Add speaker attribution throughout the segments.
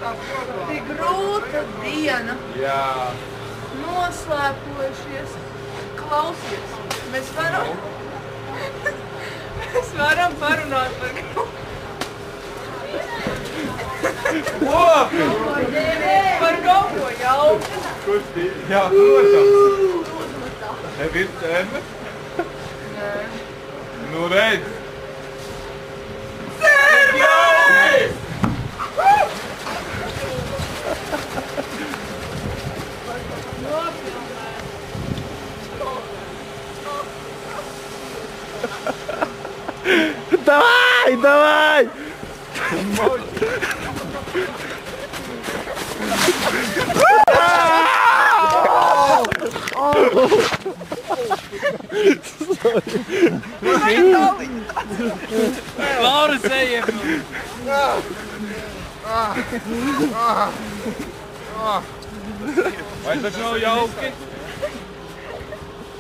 Speaker 1: Tik grūta diena.
Speaker 2: Jā.
Speaker 1: Noslēpojušies. Klausies, mēs varam parunāt par
Speaker 2: Lopi!
Speaker 1: par kaut ko jauku.
Speaker 2: Kurš bija? Jā, protams. Tev ir tēme?
Speaker 1: Nē.
Speaker 2: Nu redz.
Speaker 1: Servis!
Speaker 3: Давай, давай!
Speaker 4: Laura, ejam!
Speaker 2: Vai taču nav jauki?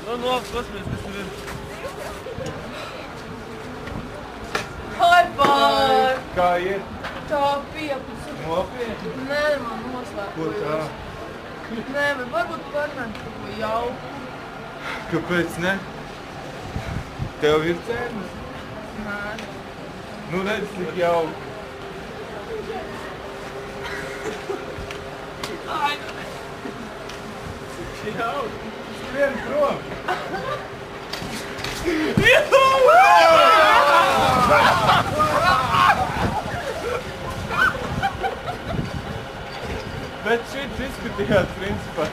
Speaker 4: Nu, paskaties, kas tur ir.
Speaker 1: High five!
Speaker 2: Kā iet?
Speaker 1: Tā piepusa.
Speaker 2: Nopietni?
Speaker 1: Nē, man
Speaker 2: Ko tā?
Speaker 1: noslēpojos. Nē, bet varbūt parunāt par ko jauku.
Speaker 2: Kāpēc ne? Tev ir cēmas?
Speaker 1: Nē.
Speaker 2: Nu redz, tik jauki. Jauki. Skrien prom. Bet šis izskatījās, principā,